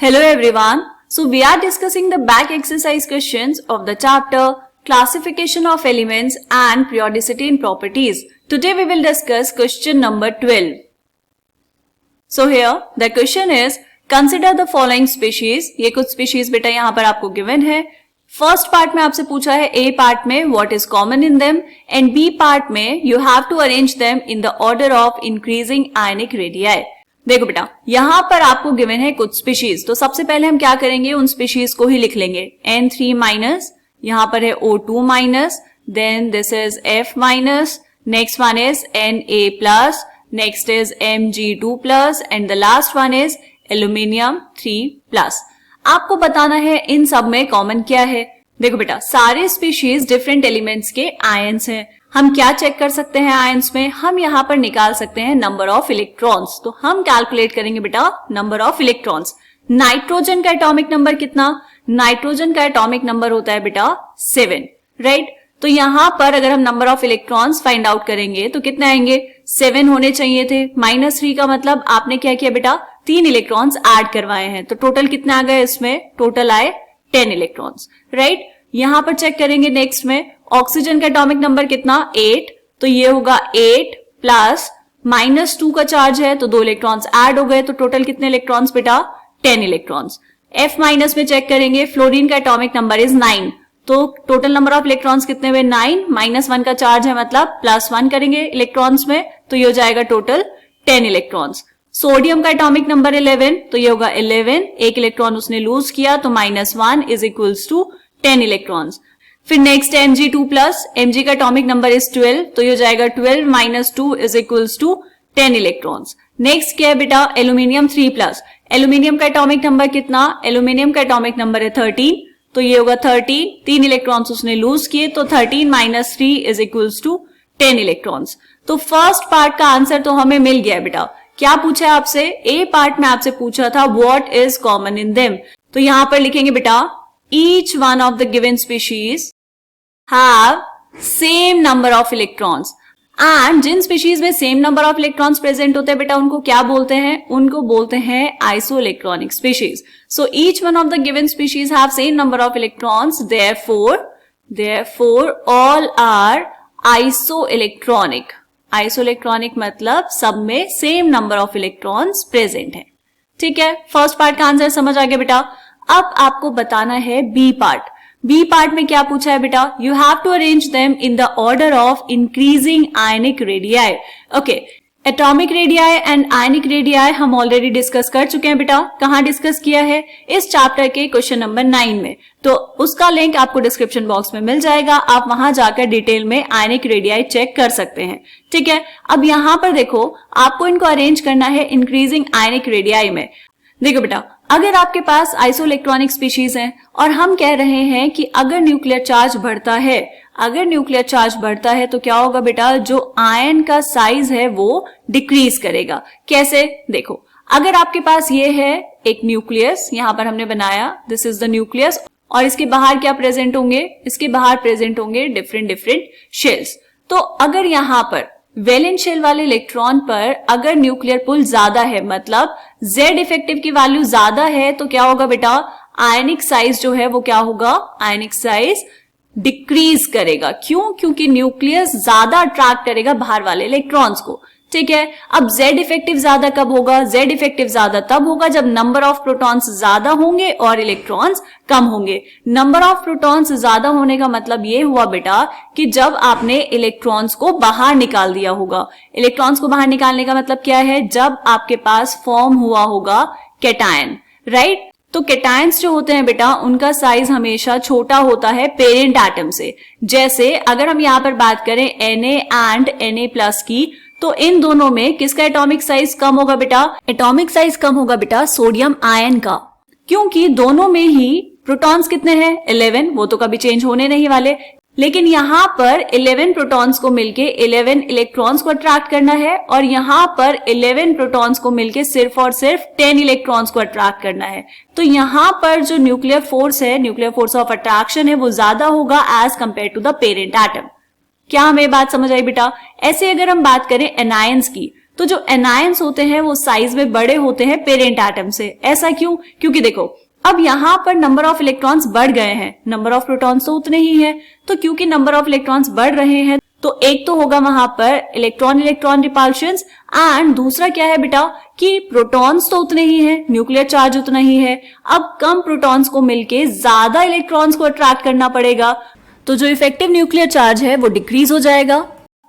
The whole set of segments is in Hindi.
Hello everyone. So we are discussing the back exercise questions of the chapter Classification of Elements and Periodicity in Properties. Today we will discuss question number 12. So here the question is consider the following species. ये कुछ species बेटा यहाँ पर आपको given है. फर्स्ट पार्ट में आपसे पूछा है ए पार्ट में what is common in them and B part में you have to arrange them in the order of increasing ionic radii. देखो बेटा यहां पर आपको गिवन है कुछ स्पीशीज, तो सबसे पहले हम क्या करेंगे उन स्पीशीज को ही लिख लेंगे. N3 माइनस, यहां पर है O2 minus, then this is F minus, next one is Na plus, next is Mg2 plus and the last one is aluminium 3 plus. आपको बताना है इन सब में कॉमन क्या है. देखो बेटा सारे स्पीशीज डिफरेंट एलिमेंट्स के आयंस हैं. हम क्या चेक कर सकते हैं आयंस में, हम यहाँ पर निकाल सकते हैं नंबर ऑफ इलेक्ट्रॉन्स. तो हम कैलकुलेट करेंगे बेटा नंबर ऑफ इलेक्ट्रॉन्स. नाइट्रोजन का एटॉमिक नंबर कितना, नाइट्रोजन का एटॉमिक नंबर होता है बेटा 7, राइट. तो यहाँ पर अगर हम number of electrons find out करेंगे तो कितने आएंगे, 7 होने चाहिए थे. -3 का मतलब आपने क्या किया बेटा 3 इलेक्ट्रॉन्स ऐड करवाए हैं, तो टोटल कितने आ गए इसमें, टोटल आए 10 इलेक्ट्रॉन्स, राइट. यहां पर चेक करेंगे नेक्स्ट में ऑक्सीजन का एटॉमिक नंबर कितना 8, तो ये होगा 8 प्लस -2 का चार्ज है तो 2 इलेक्ट्रॉन्स ऐड हो गए, तो टोटल कितने इलेक्ट्रॉन्स बेटा 10 इलेक्ट्रॉन्स. F माइनस में चेक करेंगे फ्लोरीन का एटॉमिक नंबर इज 9, तो टोटल नंबर ऑफ इलेक्ट्रॉन्स कितने हुए 9, -1 का चार्ज है मतलब +1 करेंगे इलेक्ट्रॉन्स में, तो ये हो जाएगा टोटल 10 इलेक्ट्रॉन्स. सोडियम का एटॉमिक नंबर 11, तो ये होगा 11, एक इलेक्ट्रॉन उसने लूज किया तो -1 इज इक्वल्स टू 10 इलेक्ट्रॉन्स. फिर नेक्स्ट Mg2 प्लस, Mg का एटॉमिक नंबर इज 12, तो ये हो जाएगा 12 - 2 is equals to 10 electrons. Next क्या है बेटा एल्यूमिनियम 3 प्लस. एल्यूमिनियम का एटॉमिक नंबर कितना, एल्यूमिनियम का एटॉमिक नंबर है 13, तो ये होगा 13, 3 इलेक्ट्रॉन्स उसने लूज किए तो 13 - 3 इज इक्वल्स टू 10 इलेक्ट्रॉन्स. तो फर्स्ट पार्ट का आंसर तो हमें मिल गया बेटा. क्या पूछा है आपसे, ए पार्ट में आपसे पूछा था what is common in them, तो यहां पर लिखेंगे बेटा each one of the given species have same number of electrons. and Jin species में same number of electrons present होते हैं बेटा उनको क्या बोलते हैं, उनको बोलते हैं isoelectronic species. so each one of the given species have same number of electrons, therefore all are isoelectronic. isoelectronic मतलब सब में same number of electrons present है. ठीक है, फर्स्ट पार्ट का आंसर समझ आ गया बेटा. अब आपको बताना है बी पार्ट. बी पार्ट में क्या पूछा है बेटा, you have to arrange them in the order of increasing ionic radii. Okay, atomic radii and ionic radii हम ऑलरेडी डिस्कस कर चुके हैं बेटा. कहां डिस्कस किया है, इस चैप्टर के क्वेश्चन नंबर 9 में, तो उसका लिंक आपको डिस्क्रिप्शन बॉक्स में मिल जाएगा. आप वहां जाकर डिटेल में आयनिक रेडियाई चेक कर सकते हैं. ठीक है, अब यहां पर देखो आपको इनको अरेंज करना है इंक्रीजिंग आयनिक रेडियाई में. देखो बेटा अगर आपके पास आइसोइलेक्ट्रॉनिक स्पीशीज हैं और हम कह रहे हैं कि अगर न्यूक्लियर चार्ज बढ़ता है, अगर न्यूक्लियर चार्ज बढ़ता है तो क्या होगा बेटा, जो आयन का साइज है वो डिक्रीज करेगा. कैसे, देखो अगर आपके पास ये है एक न्यूक्लियस, यहां पर हमने बनाया दिस इज द न्यूक्लियस, और इसके बाहर क्या प्रेजेंट होंगे, इसके बाहर प्रेजेंट होंगे डिफरेंट शेल्स. तो अगर यहां पर वैलेंट शेल वाले इलेक्ट्रॉन पर अगर न्यूक्लियर पुल ज्यादा है, मतलब Z इफेक्टिव की वैल्यू ज्यादा है, तो क्या होगा बेटा आयनिक साइज जो है वो क्या होगा, आयनिक साइज डिक्रीज करेगा. क्यों, क्योंकि न्यूक्लियस ज्यादा अट्रैक्ट करेगा बाहर वाले इलेक्ट्रॉन्स को. ठीक है, अब Z इफेक्टिव ज्यादा कब होगा, Z इफेक्टिव ज्यादा तब होगा जब नंबर ऑफ प्रोटॉन्स ज्यादा होंगे और इलेक्ट्रॉन्स कम होंगे. नंबर ऑफ प्रोटॉन्स ज्यादा होने का मतलब ये हुआ बेटा कि जब आपने इलेक्ट्रॉन्स को बाहर निकाल दिया होगा. इलेक्ट्रॉन्स को बाहर निकालने का मतलब क्या है, जब आपके पास फॉर्म हुआ होगा कैटायन, राइट. तो कैटायंस जो होते हैं बेटा उनका साइज हमेशा छोटा होता है पेरेंट एटम से. जैसे अगर हम यहाँ पर बात करें Na एंड Na+ की, तो इन दोनों में किसका एटॉमिक साइज कम होगा बेटा, एटॉमिक साइज कम होगा बेटा सोडियम आयन का, क्योंकि दोनों में ही प्रोटॉन्स कितने हैं 11, वो तो कभी चेंज होने नहीं वाले. लेकिन यहाँ पर 11 प्रोटॉन्स को मिलके 11 इलेक्ट्रॉन्स को अट्रैक्ट करना है और यहाँ पर 11 प्रोटॉन्स को मिलके सिर्फ और सिर्फ 10 इलेक्ट्रॉन्स को अट्रैक्ट करना है. तो यहाँ पर जो न्यूक्लियर फोर्स है, न्यूक्लियर फोर्स ऑफ अट्रैक्शन है, वो ज्यादा होगा as compare to the parent atom. क्या हमें बात समझ आई बेटा. ऐसे अगर हम बात करें एनायंस की, तो जो एनायंस होते हैं वो साइज में बड़े होते हैं पेरेंट एटम से। ऐसा क्यों? क्योंकि देखो अब यहाँ पर नंबर ऑफ इलेक्ट्रॉन्स बढ़ गए हैं, नंबर ऑफ प्रोटॉन्स तो उतने ही है। तो क्योंकि नंबर ऑफ इलेक्ट्रॉन्स बढ़ रहे हैं तो एक तो होगा वहां पर इलेक्ट्रॉन इलेक्ट्रॉन रिपल्शंस, एंड दूसरा क्या है बेटा कि प्रोटॉन्स तो उतने ही हैं, न्यूक्लियर चार्ज उतना ही है। अब कम प्रोटॉन्स को मिलके ज्यादा इलेक्ट्रॉन्स को अट्रैक्ट करना पड़ेगा, तो जो इफेक्टिव न्यूक्लियर चार्ज है वो डिक्रीज हो जाएगा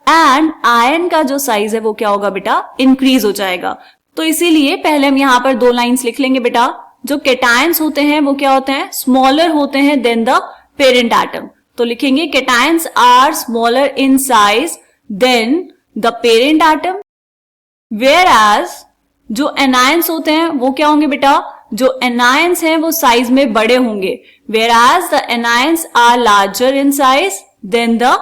एंड आयन का जो साइज है वो क्या होगा बेटा, इंक्रीज हो जाएगा। तो इसीलिए पहले हम यहाँ पर 2 लाइंस लिख लेंगे बेटा। जो कैटायंस होते हैं वो क्या होते हैं, स्मॉलर होते हैं देन द पेरेंट एटम। तो लिखेंगे cations are smaller in size than the parent atom, whereas जो एनायंस होते हैं वो क्या होंगे बेटा, जो एनायंस हैं वो साइज में बड़े होंगे, whereas the anions are larger in size than the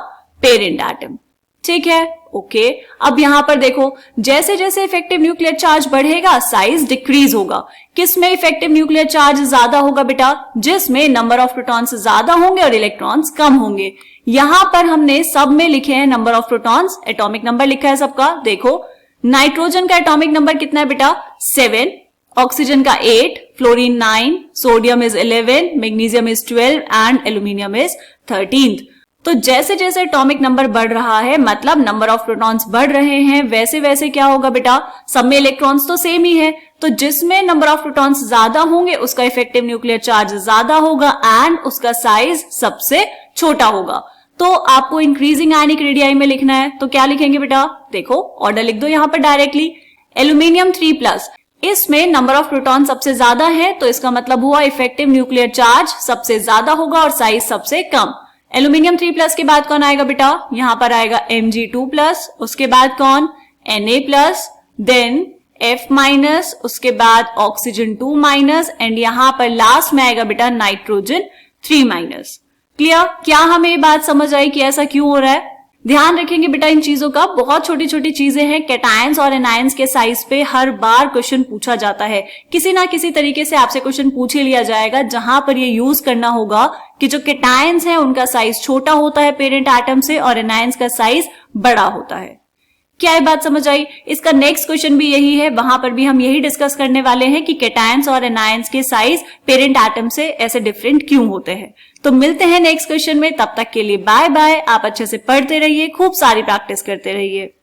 parent atom. ठीक है, ओके। अब यहां पर देखो जैसे जैसे इफेक्टिव न्यूक्लियर चार्ज बढ़ेगा साइज डिक्रीज होगा। किसमें इफेक्टिव न्यूक्लियर चार्ज ज्यादा होगा बेटा, जिसमें नंबर ऑफ प्रोटॉन्स ज्यादा होंगे और इलेक्ट्रॉन्स कम होंगे। यहां पर हमने सब में लिखे हैं number of protons, atomic number लिखा है सबका। देखो नाइट्रोजन का एटॉमिक नंबर कितना है बेटा, 7, ऑक्सीजन का 8, fluorine 9, sodium is 11, magnesium is 12 and aluminium is 13। तो जैसे जैसे एटॉमिक नंबर बढ़ रहा है मतलब नंबर ऑफ प्रोटॉन्स बढ़ रहे हैं, वैसे वैसे क्या होगा बेटा, सब में इलेक्ट्रॉन्स तो सेम ही है, तो जिसमें नंबर ऑफ प्रोटॉन्स ज्यादा होंगे उसका इफेक्टिव न्यूक्लियर चार्ज ज्यादा होगा एंड उसका साइज सबसे छोटा होगा। तो आपको इंक्रीजिंग आयनिक रेडियाई में लिखना है, तो क्या लिखेंगे बेटा, देखो ऑर्डर लिख दो यहां पर डायरेक्टली। एल्यूमिनियम 3+, इसमें नंबर ऑफ प्रोटॉन सबसे ज्यादा है, तो इसका मतलब हुआ इफेक्टिव न्यूक्लियर चार्ज सबसे ज्यादा होगा और साइज सबसे कम। एल्यूमिनियम 3+ के बाद कौन आएगा बेटा, यहां पर आएगा Mg2+, उसके बाद कौन, Na+, देन F-, उसके बाद ऑक्सीजन 2- एंड यहां पर लास्ट में आएगा बेटा नाइट्रोजन 3-। क्लियर? क्या हमें ये बात समझ आई कि ऐसा क्यों हो रहा है? ध्यान रखेंगे बेटा इन चीजों का, बहुत छोटी छोटी चीजें हैं। कैटायंस और एनायंस के साइज पे हर बार क्वेश्चन पूछा जाता है, किसी ना किसी तरीके से आपसे क्वेश्चन पूछ ही लिया जाएगा जहां पर ये यूज करना होगा कि जो कैटायंस हैं उनका साइज छोटा होता है पेरेंट एटम से और एनायंस का साइज बड़ा होता है। क्या ये बात समझ आई? इसका नेक्स्ट क्वेश्चन भी यही है, वहां पर भी हम यही डिस्कस करने वाले हैं कि कैटायंस और एनायंस के साइज पेरेंट एटम से ऐसे डिफरेंट क्यों होते हैं। तो मिलते हैं नेक्स्ट क्वेश्चन में, तब तक के लिए बाय बाय। आप अच्छे से पढ़ते रहिए, खूब सारी प्रैक्टिस करते रहिए।